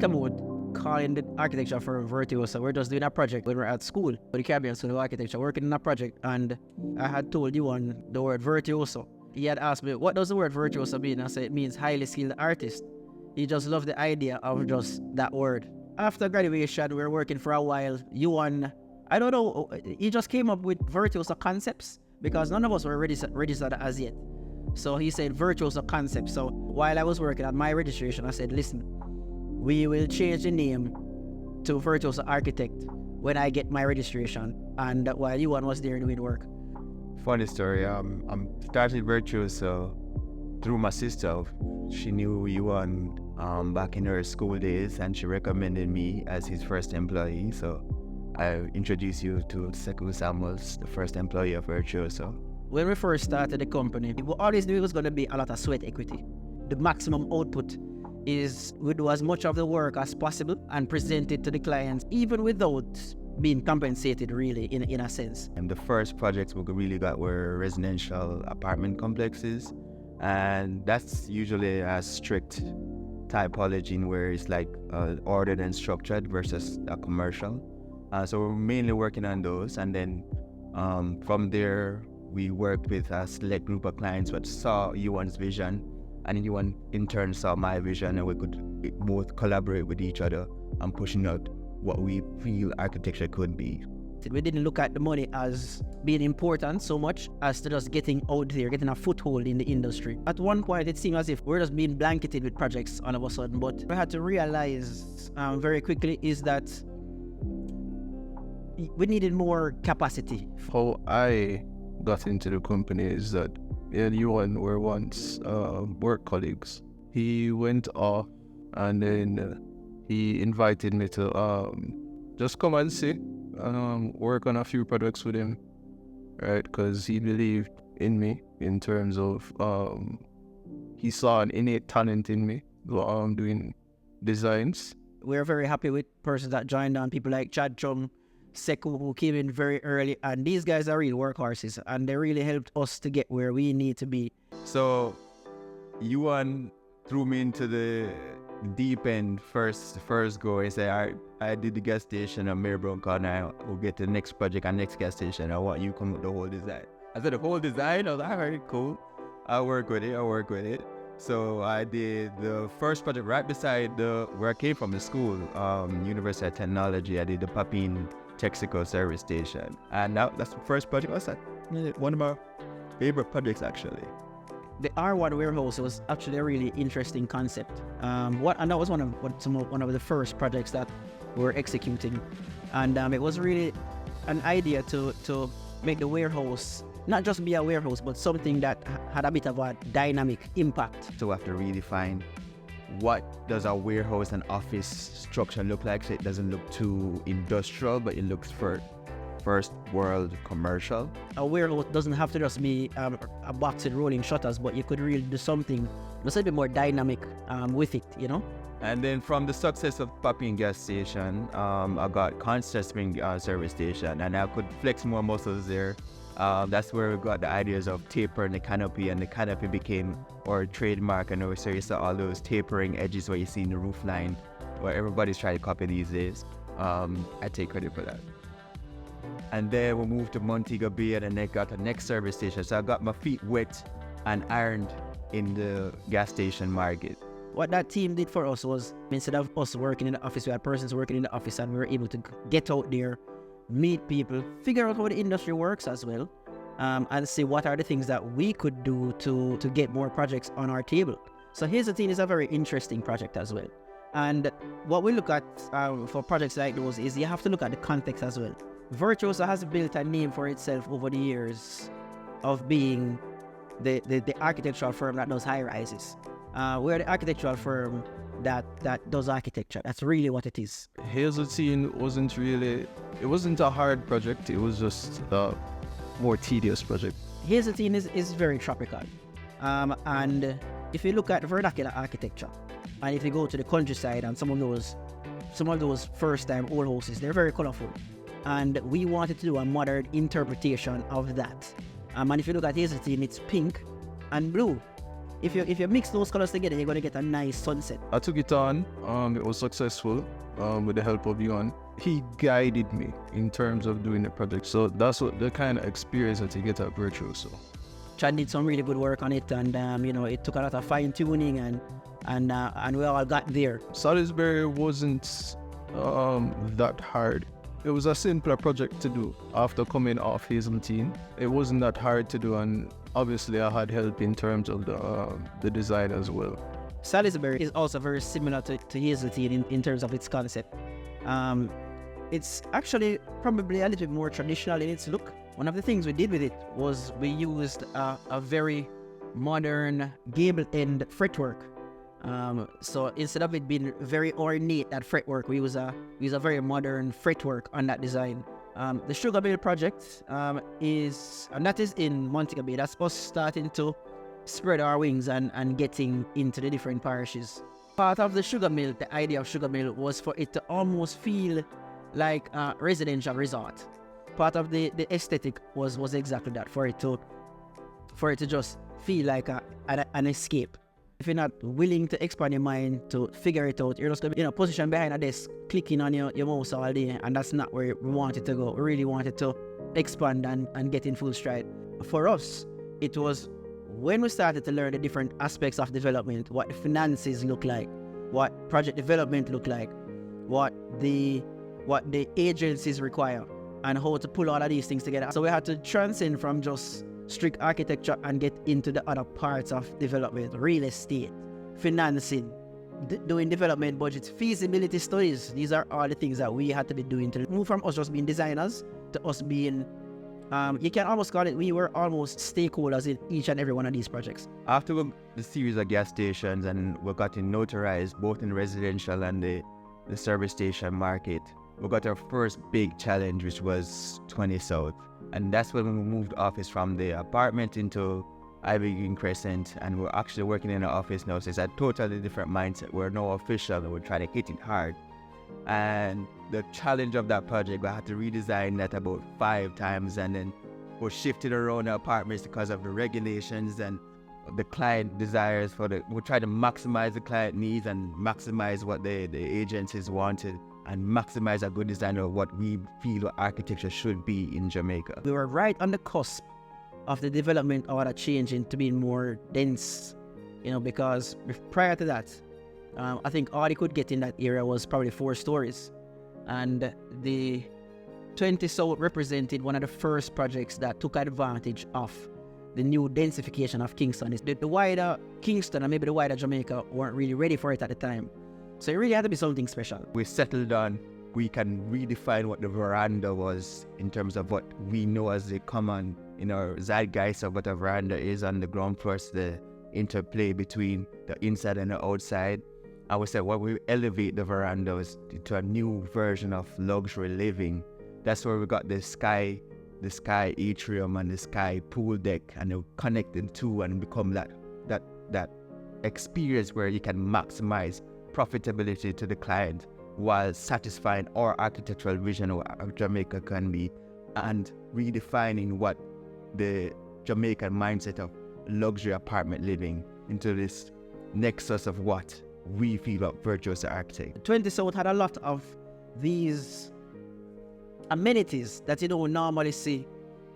come out calling the architecture firm Virtuoso. We're just doing a project when we're at school, for the Caribbean School of Architecture, working on a project, and I had told Euhon the word virtuoso. He had asked me, what does the word virtuoso mean? I said, it means highly skilled artist. He just loved the idea of just that word. After graduation, we were working for a while. Euhon, I don't know, he just came up with virtuoso concepts because none of us were registered as yet. So he said virtuoso concepts. So while I was working on my registration, I said, listen, we will change the name to Virtuoso Architect when I get my registration. And while Euhon was there doing work. Funny story. I'm started Virtuoso through my sister. She knew Euhon back in her school days, and she recommended me as his first employee. So I introduced you to Sekou Samuels, the first employee of Virtuoso. When we first started the company, we always knew it was going to be a lot of sweat equity. The maximum output is we do as much of the work as possible and present it to the clients, even without being compensated really in a sense. And the first projects we really got were residential apartment complexes, and that's usually a strict typology where it's like ordered and structured versus a commercial. So we're mainly working on those, and then from there we worked with a select group of clients that saw Euhon's vision, and Euhon in turn saw my vision, and we could both collaborate with each other and pushing out what we feel architecture could be. We didn't look at the money as being important so much as to just getting out there, getting a foothold in the industry. At one point, it seemed as if we're just being blanketed with projects all of a sudden, but we had to realize very quickly is that we needed more capacity. How I got into the company is that me and Euhon were once work colleagues. He went off, and then he invited me to just come and see, work on a few projects with him, right? Because he believed in me in terms of he saw an innate talent in me doing designs. We're very happy with persons that joined on, people like Chad Chung, Sekou, who came in very early, and these guys are real workhorses, and they really helped us to get where we need to be. So Euhon threw me into the deep end first go. He said, I did the gas station at Marybrown Corner. We'll get to the next project and next gas station. I want you to come with the whole design. I said, the whole design? I was like, all right, cool. I'll work with it. So I did the first project right beside where I came from, the school, University of Technology. I did the Papine Texaco service station. And that's the first project. I said, one of my favorite projects, actually. The R1 warehouse was actually a really interesting concept. And that was one of the first projects that we were executing. And it was really an idea to make the warehouse not just be a warehouse, but something that had a bit of a dynamic impact. So we have to redefine what does a warehouse and office structure look like, so it doesn't look too industrial, but it looks first world commercial. A warehouse doesn't have to just be a box with rolling shutters, but you could really do something just a bit more dynamic with it, you know? And then from the success of Papine gas station, I got Constant Spring service station, and I could flex more muscles there. That's where we got the ideas of tapering the canopy, and the canopy became our trademark. And so you saw all those tapering edges where you see in the roof line, where everybody's trying to copy these days. I take credit for that. And then we moved to Montego Bay, and then I got the next service station. So I got my feet wet and ironed in the gas station market. What that team did for us was, instead of us working in the office, we had persons working in the office, and we were able to get out there, meet people, figure out how the industry works as well, and see what are the things that we could do to get more projects on our table. So Here's the Thing is a very interesting project as well. And what we look at for projects like those is you have to look at the context as well. Virtuoso has built a name for itself over the years of being the architectural firm that does high-rises. We're the architectural firm that does architecture. That's really what it is. Here's the Thing wasn't a hard project, it was just a more tedious project. Here's the Thing is very tropical. And if you look at vernacular architecture, and if you go to the countryside and some of those first-time old houses, they're very colorful. And we wanted to do a modern interpretation of that. And if you look at Here's the Thing, it's pink and blue. if you mix those colors together, you're gonna get a nice sunset. I took it on. It was successful with the help of Euhon. He guided me in terms of doing the project. So that's what the kind of experience that you get at Virtuoso. Chad did some really good work on it, and it took a lot of fine tuning, and we all got there. Salisbury wasn't that hard. It was a simpler project to do after coming off Hazeltine. It wasn't that hard to do, and obviously I had help in terms of the design as well. Salisbury is also very similar to Hazeltine in terms of its concept. It's actually probably a little bit more traditional in its look. One of the things we did with it was we used a very modern gable end fretwork. So instead of it being very ornate, that fretwork, we use a very modern fretwork on that design. The Sugar Mill project is in Montego Bay. That's us starting to spread our wings and getting into the different parishes. Part of the Sugar Mill, the idea of Sugar Mill was for it to almost feel like a residential resort. Part of the aesthetic was exactly that, for it to just feel like an escape. If you're not willing to expand your mind to figure it out, you're just going to be positioned behind a desk, clicking on your mouse all day, and that's not where we wanted to go. We really wanted to expand and get in full stride. For us, it was when we started to learn the different aspects of development, what the finances look like, what project development look like, what the agencies require, and how to pull all of these things together. So we had to transcend from just strict architecture and get into the other parts of development, real estate, financing, doing development budgets, feasibility studies. These are all the things that we had to be doing to move from us just being designers to us being, you can almost call it, we were almost stakeholders in each and every one of these projects. After the series of gas stations and we got notarized both in residential and the service station market, we got our first big challenge, which was 20 South. And that's when we moved office from the apartment into Ivy Green Crescent, and we're actually working in an office now. So it's a totally different mindset. We're now official and we're trying to hit it hard. And the challenge of that project, we had to redesign that about 5 times, and then we shifted around the apartments because of the regulations and the client desires we try to maximize the client needs and maximize what the agencies wanted, and maximize a good design of what we feel architecture should be in Jamaica. We were right on the cusp of the development of that changing to being more dense, because prior to that, I think all you could get in that area was probably 4 stories. And the 20 South represented one of the first projects that took advantage of the new densification of Kingston. The wider Kingston and maybe the wider Jamaica weren't really ready for it at the time. So it really had to be something special. We settled on, we can redefine what the veranda was in terms of what we know as the common in our zeitgeist of what a veranda is on the ground floor, the interplay between the inside and the outside. I would say, we elevate the verandas to a new version of luxury living. That's where we got the sky atrium and the sky pool deck, and they're connected to and become that experience where you can maximize profitability to the client while satisfying our architectural vision of what Jamaica can be, and redefining what the Jamaican mindset of luxury apartment living into this nexus of what we feel about Virtuoso Architect. 20 South had a lot of these amenities that you don't normally see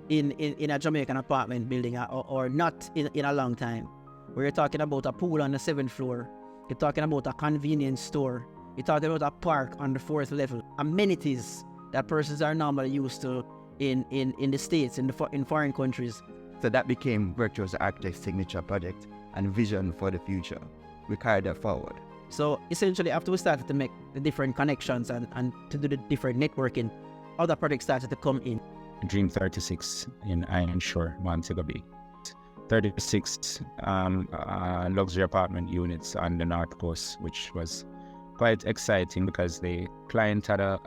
in a Jamaican apartment building or not in a long time. We're talking about a pool on the 7th floor. You're talking about a convenience store. You're talking about a park on the 4th level. Amenities that persons are normally used to in the States, in foreign countries. So that became Virtuoso Architect's signature project and vision for the future. We carried that forward. So essentially, after we started to make the different connections and to do the different networking, other projects started to come in. Dream 36 in Iron Shore, Montego Bay. 36 luxury apartment units on the North Coast, which was quite exciting because the client had a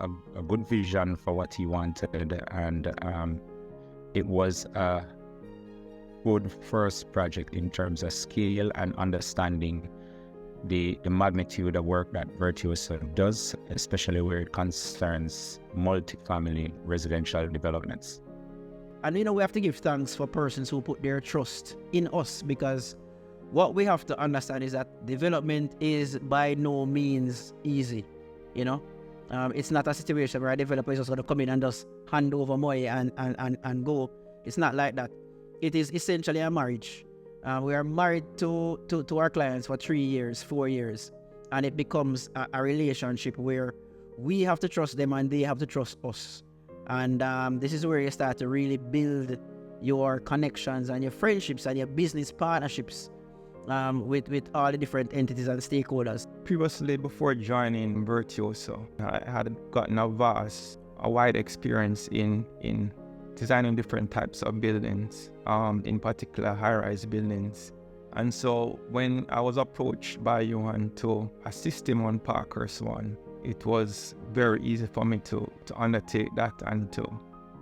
good vision for what he wanted, and it was a good first project in terms of scale and understanding the magnitude of work that Virtuoso does, especially where it concerns multi-family residential developments. And we have to give thanks for persons who put their trust in us, because what we have to understand is that development is by no means easy. You know, it's not a situation where a developer is just going to come in and just hand over money and go. It's not like that. It is essentially a marriage. We are married to our clients for 3 years, 4 years, and it becomes a relationship where we have to trust them and they have to trust us. And this is where you start to really build your connections and your friendships and your business partnerships with all the different entities and stakeholders. Previously, before joining Virtuoso, I had gotten a wide experience in designing different types of buildings, in particular high-rise buildings. And so when I was approached by Euhon to assist him on Parkhurst 1, it was very easy for me to undertake that and to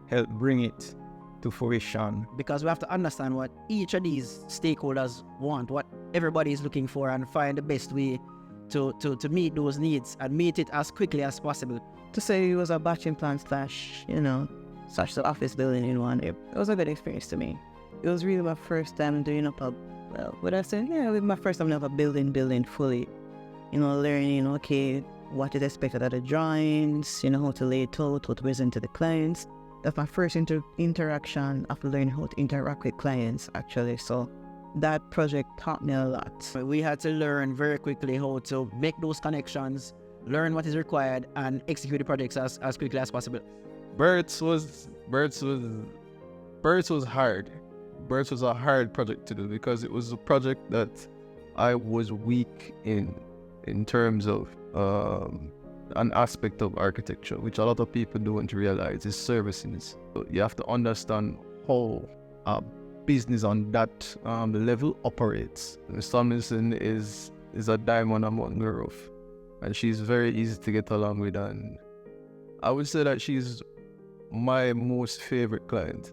help bring it to fruition. Because we have to understand what each of these stakeholders want, what everybody is looking for, and find the best way to meet those needs and meet it as quickly as possible. To say it was a batching plant slash the office building in one, it was a good experience to me. It was really my first time doing up my first time doing a building fully. Learning, okay, what is expected of the drawings, how to lay it out, how to present to the clients. That's my first interaction after learning how to interact with clients, actually. So that project taught me a lot. We had to learn very quickly how to make those connections, learn what is required, and execute the projects as quickly as possible. Birds was hard. Birds was a hard project to do because it was a project that I was weak in terms of an aspect of architecture, which a lot of people don't realize, is services. So you have to understand how a business on that level operates. Ms. Tomlinson is a diamond among the rough, and she's very easy to get along with, and I would say that she's my most favorite client.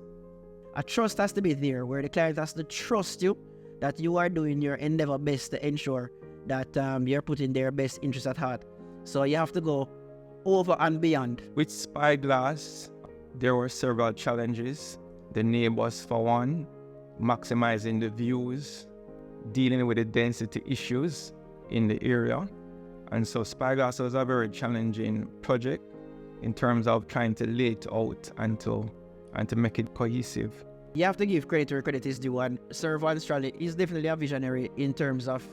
A trust has to be there, where the client has to trust you that you are doing your endeavor best to ensure that you're putting their best interests at heart. So you have to go over and beyond. With Spyglass, there were several challenges. The neighbors, for one, maximizing the views, dealing with the density issues in the area. And so Spyglass was a very challenging project in terms of trying to lay it out and to make it cohesive. You have to give credit where credit is due, and Sir Van Straley is definitely a visionary in terms of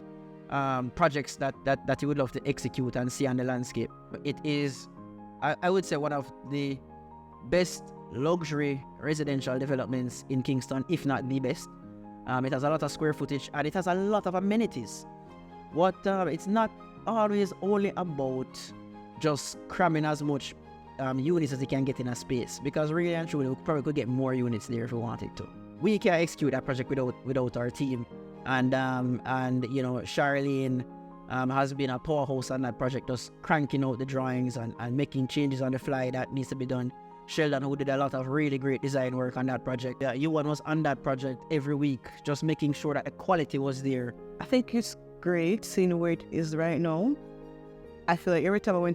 projects that you would love to execute and see on the landscape. It is, I would say, one of the best luxury residential developments in Kingston, if not the best. It has a lot of square footage and it has a lot of amenities. It's not always only about just cramming as much units as you can get in a space, because really and truly we probably could get more units there if we wanted to. We can't execute that project without our team, and Charlene has been a powerhouse on that project, just cranking out the drawings and making changes on the fly that needs to be done. Sheldon, who did a lot of really great design work on that project. Euhon was on that project every week, just making sure that the quality was there. I think it's great seeing where it is right now. I feel like every time I went